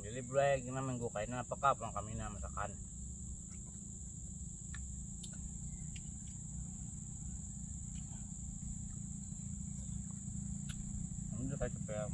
Dilibre naman ko kay napakapang kami na masakan. Ano kayo sa